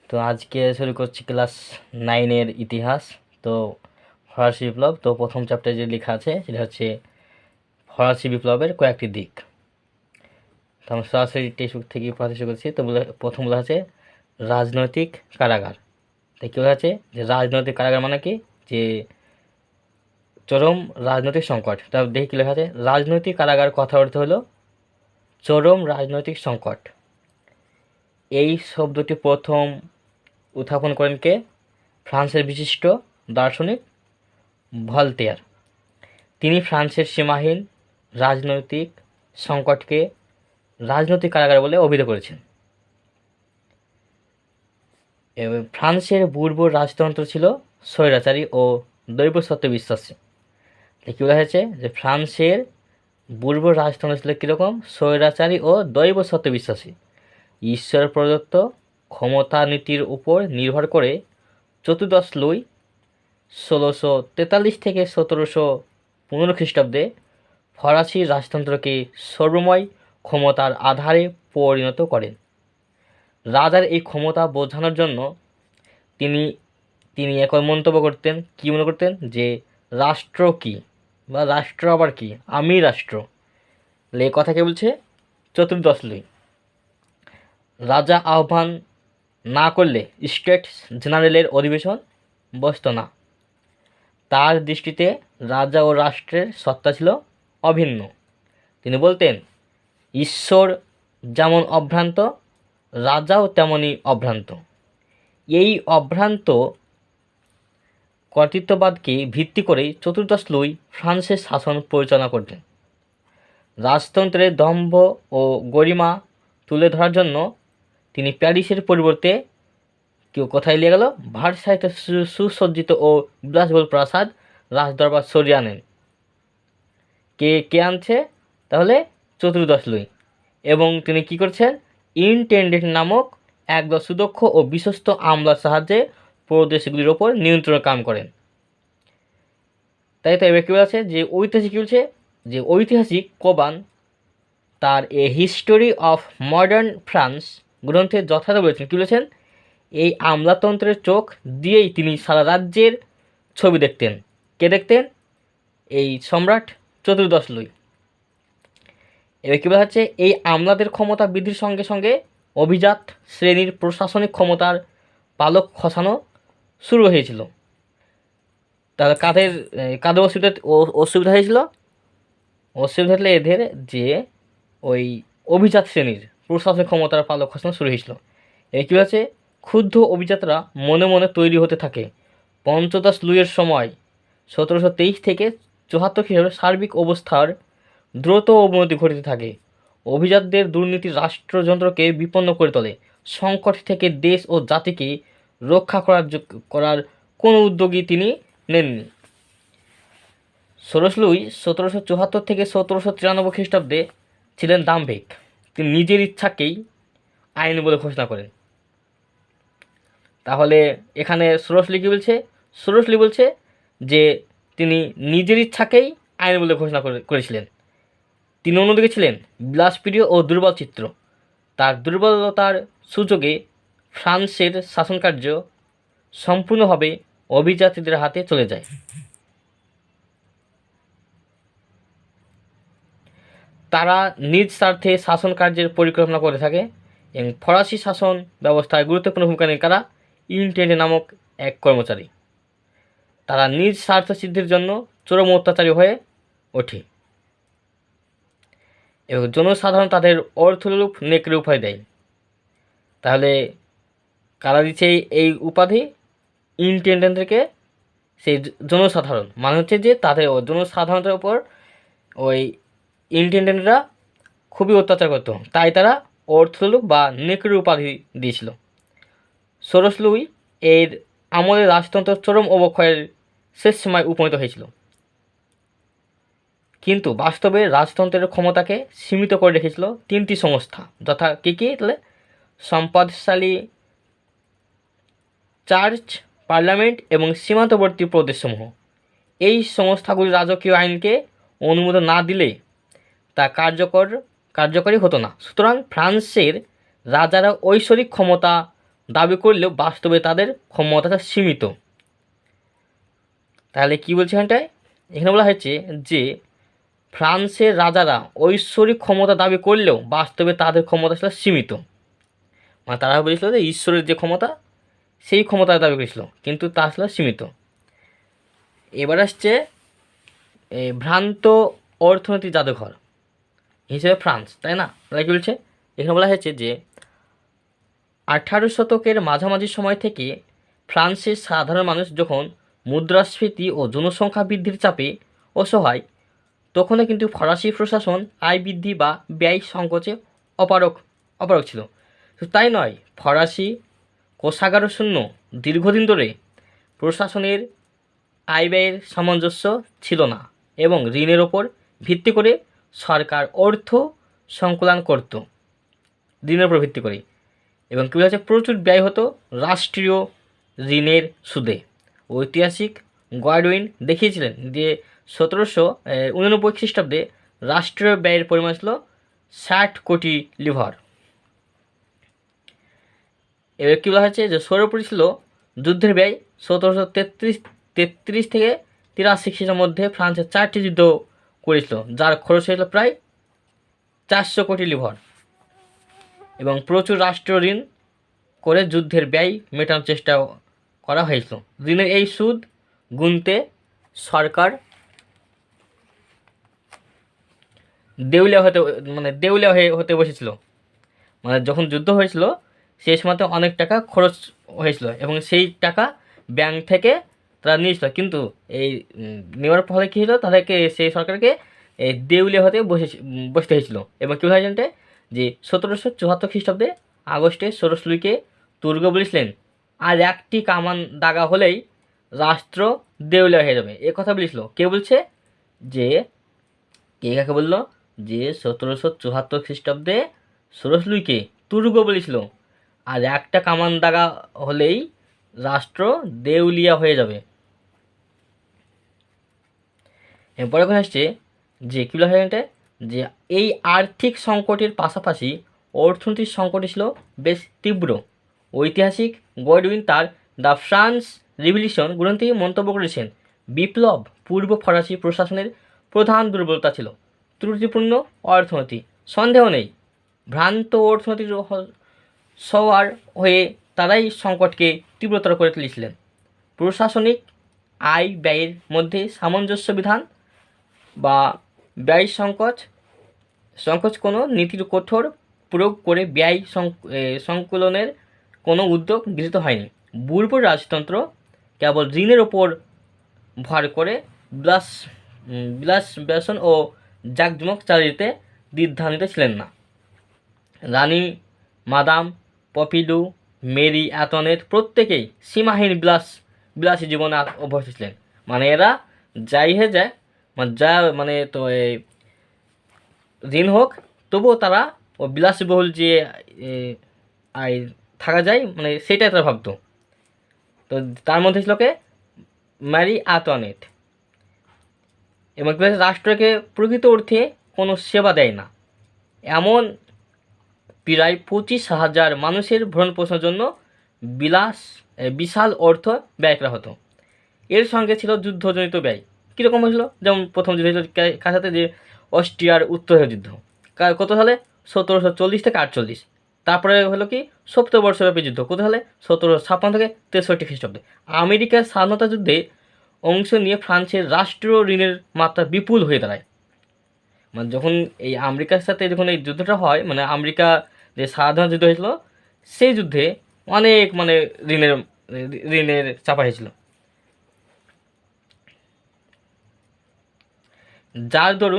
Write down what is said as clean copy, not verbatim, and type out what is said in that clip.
তো আজকে শুরু করছি ক্লাস 9-এর ইতিহাস। তো ফরাসি বিপ্লব, তো প্রথম চ্যাপ্টারে যে লেখা আছে সেটা হচ্ছে ফরাসি বিপ্লবের কয়েকটি দিক। তো আমরা সরাসরি টেক্সট বুক থেকে পড়াতে শুরু করছি। তো প্রথম বলা আছে রাজনৈতিক কারাগার। তাই কী বলা আছে যে রাজনৈতিক কারাগার মানে কি, যে চরম রাজনৈতিক সংকট। তা দেখি কী লেখা আছে, রাজনৈতিক কারাগার কথা অর্থ হলো চরম রাজনৈতিক সংকট। এই শব্দটি প্রথম উত্থাপন করেন কে? ফ্রান্সের বিশিষ্ট দার্শনিক ভলতেয়ার। তিনি ফ্রান্সের সীমাহীন রাজনৈতিক সংকটকে রাজনৈতিক কারাগার বলে অভিহিত করেছেন। এবং ফ্রান্সের পূর্ব রাজতন্ত্র ছিল স্বৈরাচারী ও দৈব সত্য বিশ্বাসী। কী বলা হয়েছে যে ফ্রান্সের পূর্ব রাজতন্ত্র ছিল কীরকম? স্বৈরাচারী ও দৈব সত্য বিশ্বাসী। ঈশ্বর প্রদত্ত ক্ষমতা নীতির উপর নির্ভর করে চতুর্দশ লুই 1643 থেকে 1715 খ্রিস্টাব্দে ফরাসি রাজতন্ত্রকে সর্বময় ক্ষমতার আধারে পরিণত করেন। রাজার এই ক্ষমতা বোঝানোর জন্য তিনি তিনি একবার মন্তব্য করতেন, কী মনে করতেন, যে রাষ্ট্র কী বা রাষ্ট্র আবার কি, আমি রাষ্ট্র। এই কথা কে বলছে? চতুর্দশ লুই। রাজা আহ্বান না করলে স্টেটস জেনারেলের অধিবেশন বসত না। তার দৃষ্টিতে রাজা ও রাষ্ট্রের সত্তা ছিল অভিন্ন। তিনি বলতেন, ঈশ্বর যেমন অভ্রান্ত, রাজাও তেমনই অভ্রান্ত। এই অভ্রান্ত কর্তৃত্ববাদকে ভিত্তি করেই চতুর্দশ লুই ফ্রান্সের শাসন পরিচালনা করতেন। রাজতন্ত্রের দম্ভ ও গরিমা তুলে ধরার জন্য তিনি প্যারিসের পরিবর্তে কোথায় নিয়ে গেল? ভার্সাইতে সুসজ্জিত ও বিলাসবহুল প্রাসাদ রাজদরবার সরিয়ে আনেন। কে কে আনছে? তাহলে চতুর্দশ লুই। এবং তিনি কি করছেন? ইনটেন্ডেন্ট নামক একদল সুদক্ষ ও বিশ্বস্ত আমলার সাহায্যে প্রদেশগুলির ওপর নিয়ন্ত্রণ কাম করেন। তাই এবার কী বলছে যে ঐতিহাসিক কী বলছে, যে ঐতিহাসিক কোবান তার এ হিস্টোরি অফ মডার্ন ফ্রান্স গ্রন্থে যথাযথ বলেছেন। কী বলেছেন? এই আমলাতন্ত্রের চোখ দিয়েই তিনি সারা রাজ্যের ছবি দেখতেন। কে দেখতেন? এই সম্রাট চতুর্দশ লুই। এবার কী বলা হচ্ছে, এই আমলাদের ক্ষমতা বৃদ্ধির সঙ্গে সঙ্গে অভিজাত শ্রেণীর প্রশাসনিক ক্ষমতার পালক খসানো শুরু হয়েছিল। তাহলে কাদের কাদের অসুবিধা হয়েছিল? অসুবিধা হলে এদের যে ওই অভিজাত শ্রেণীর প্রশাসনিক ক্ষমতার পালক খসানো শুরু হয়েছিল। এই কী হচ্ছে, ক্ষুব্ধ অভিজাতরা মনে মনে তৈরি হতে থাকে। পঞ্চদশ লুইয়ের সময় 1723 থেকে 74 খ্রিস্টাব্দে সার্বিক অবস্থার দ্রুত অবনতি ঘটতে থাকে। অভিজাতদের দুর্নীতি রাষ্ট্রযন্ত্রকে বিপন্ন করে তোলে। সংকট থেকে দেশ ও জাতিকে রক্ষা করার কোনো উদ্যোগই তিনি নেননি। ষোড়শ লুই 1774 থেকে 1793 খ্রিস্টাব্দে ছিলেন দাম্ভিক। তিনি নিজের ইচ্ছাকেই আইন বলে ঘোষণা করেন। তাহলে এখানে ষোড়শ লুই কী বলছে? ষোড়শ লুই বলছে যে তিনি নিজের ইচ্ছাকেই আইন বলে ঘোষণা করেছিলেন। তিনি অন্যদিকে ছিলেন বিলাসপ্রিয় ও দুর্বল চিত্র। তার দুর্বলতার সুযোগে ফ্রান্সের শাসনকার্য সম্পূর্ণভাবে অভিজাতিদের হাতে চলে যায়। তারা নিজ স্বার্থে শাসন কার্যের পরিকল্পনা করে থাকে এবং ফরাসি শাসন ব্যবস্থায় গুরুত্বপূর্ণ ভূমিকা নেন কারা? ইনটেন্ডেন্ট নামক এক কর্মচারী। তারা নিজ স্বার্থ সিদ্ধির জন্য চরম অত্যাচারী হয়ে ওঠে এবং জনসাধারণ তাদের অর্থলোপ নেকড়ে উপায় দেয়। তাহলে কারা দিচ্ছে এই উপাধি? ইনটেন্ডেন্টদেরকে। সেই জনসাধারণ মানে হচ্ছে যে তাদের জনসাধারণের ওপর ওই ইনটেন্ডেন্টরা খুবই অত্যাচার করতো, তাই তারা অর্থলোপ বা নেকড়ে উপাধি দিয়েছিল। ষোড়শ লুই এর আমলে রাজতন্ত্র চরম অবক্ষয়ের শেষ সময় উপনীত হয়েছিল। কিন্তু বাস্তবে রাজতন্ত্রের ক্ষমতাকে সীমিত করে রেখেছিল তিনটি সংস্থা, যথা কী কী? তাহলে সম্পদশালী চার্চ, পার্লামেন্ট এবং সীমান্তবর্তী প্রদেশসমূহ। এই সংস্থাগুলি রাজকীয় আইনকে অনুমোদন না দিলে তা কার্যকরী হতো না। সুতরাং ফ্রান্সের রাজারা ঐশ্বরিক ক্ষমতা দাবি করলেও বাস্তবে তাদের ক্ষমতাটা সীমিত। তাহলে কি বলছে এখানটায়? এখানে বলা হয়েছে যে ফ্রান্সের রাজারা ঐশ্বরিক ক্ষমতা দাবি করলেও বাস্তবে তাদের ক্ষমতা ছিল সীমিত। মানে তারা বলেছিল যে ঈশ্বরের যে ক্ষমতা সেই ক্ষমতা দাবি করেছিল, কিন্তু তা ছিল সীমিত। এবার আসছে ভ্রান্ত অর্থনৈতিক জাদুঘর হিসেবে ফ্রান্স, তাই না? তাহলে কি বলছে? এখানে বলা হয়েছে যে 18 শতকের মাঝামাঝি সময় থেকে ফ্রান্সের সাধারণ মানুষ যখন মুদ্রাস্ফীতি ও জনসংখ্যা বৃদ্ধির চাপে অসহায়, তখনও কিন্তু ফরাসি প্রশাসন আয় বৃদ্ধি বা ব্যয় সংকোচে অপারক ছিল। শুধু তাই নয়, ফরাসি কোষাগার শূন্য দীর্ঘদিন ধরে প্রশাসনের আয় ব্যয়ের সামঞ্জস্য ছিল না এবং ঋণের ওপর ভিত্তি করে সরকার অর্থ সংকলন করত, ঋণের উপর ভিত্তি করে। এবং কী হচ্ছে, প্রচুর ব্যয় হতো রাষ্ট্রীয় ঋণের সুদে। ঐতিহাসিক গডউইন দেখিয়েছিলেন যে 1799 খ্রিস্টাব্দে রাষ্ট্রীয় ব্যয়ের পরিমাণ ছিল 60 কোটি লিভার। এবার কী বলা হয়েছে যে সর্বোপরি ছিল যুদ্ধের ব্যয়। 1733 থেকে 83 খ্রিস্টের মধ্যে ফ্রান্সের 4টি যুদ্ধ করেছিল, যার খরচ হয়েছিল প্রায় 400 কোটি লিভার। এবং প্রচুর রাষ্ট্রীয় ঋণ করে যুদ্ধের ব্যয় মেটানোর চেষ্টা করা হয়েছিল। ঋণের এই সুদ গুনতে সরকার দেউলিয়া হতে বসেছিল। মানে যখন যুদ্ধ হয়েছিল সেই সময়তে অনেক টাকা খরচ হয়েছিল এবং সেই টাকা ব্যাংক থেকে তারা নিয়েছিল, কিন্তু এই নেওয়ার ফলে কী হলো, তাদেরকে সেই সরকারকে এই দেউলিয়া হতে বসতে হয়েছিল। এবং কী হয় জানতে যে 1774 খ্রিস্টাব্দে আগস্টে সোরস লুইকে তুর্গ বলেছিলেন, আর একটি কামান দাগা হলেই রাষ্ট্র দেউলিয়া হয়ে যাবে। এ কথা বলেছিল। কে বলছে? যে কে কাকে বললো? যে 1774 খ্রিস্টাব্দে সোরস লুইকে তুর্গ বলেছিল, আর একটা কামান দাগা হলেই রাষ্ট্র দেউলিয়া হয়ে যাবে। এরপরে এখন আসছে যে কী বলা হয় যে এই আর্থিক সংকটের পাশাপাশি অর্থনৈতিক সংকট ছিল বেশ তীব্র। ঐতিহাসিক গডউইন তার দ্য ফ্রান্স রিভলিউশন গ্রন্থে মন্তব্য করেছেন, বিপ্লব পূর্ব ফরাসি প্রশাসনের প্রধান দুর্বলতা ছিল ত্রুটিপূর্ণ অর্থনীতি। সন্দেহ নেই, ভ্রান্ত অর্থনৈতিক সওয়ার হয়ে তারাই সংকটকে তীব্রতর করে তুলেছিলেন। প্রশাসনিক আয় ব্যয়ের মধ্যে সামঞ্জস্য বিধান বা ব্যয় সংকোচ কোনো নীতির কঠোর প্রয়োগ করে ব্যয় সংকলনের কোনো উদ্যোগ গৃহীত হয়নি। বুর্বর রাজতন্ত্র কেবল ঋণের ওপর ভর করে বিলাস ও জাঁকজমক চালিয়ে যেতে দ্বিধান্বিত ছিলেন না। রানী মাদাম পপিডু, মেরি অ্যাতনের প্রত্যেকেই সীমাহীন বিলাসী জীবনে অভ্যস্ত ছিলেন। মানে এরা যাই হয়ে যায়, তো এই ঋণ হোক তবুও তারা ও বিলাসবহুল যে আয় থাকা যায়, মানে সেটাই তারা ভাবতো। তো তার মধ্যে ছিল কে? ম্যারি অ্যাতোয়ানেট। এবং রাষ্ট্রকে প্রকৃত অর্থে কোনো সেবা দেয় না, এমন প্রায় 25,000 মানুষের ভরণ পোষণের জন্য বিশাল অর্থ ব্যয় করা হতো। এর সঙ্গে ছিল যুদ্ধজনিত ব্যয়। কীরকম হয়েছিল? যেমন প্রথম যুদ্ধ হয়েছিল কার সাথে? যে অস্ট্রিয়ার উত্তরের যুদ্ধ। কত সালে? 1740 থেকে 48। তারপরে হলো কি 70 বর্ষব্যাপী যুদ্ধ। কত সালে? 1756 থেকে 63 খ্রিস্টাব্দে। আমেরিকার স্বাধীনতা যুদ্ধে অংশ নিয়ে ফ্রান্সের রাষ্ট্রীয় ঋণের মাত্রা বিপুল হয়ে দাঁড়ায়। মানে যখন এই আমেরিকার সাথে যখন এই যুদ্ধটা হয়, মানে আমেরিকা যে স্বাধীনতা যুদ্ধ হয়েছিল, সেই যুদ্ধে অনেক ঋণের চাপা হয়েছিল, যার দরুন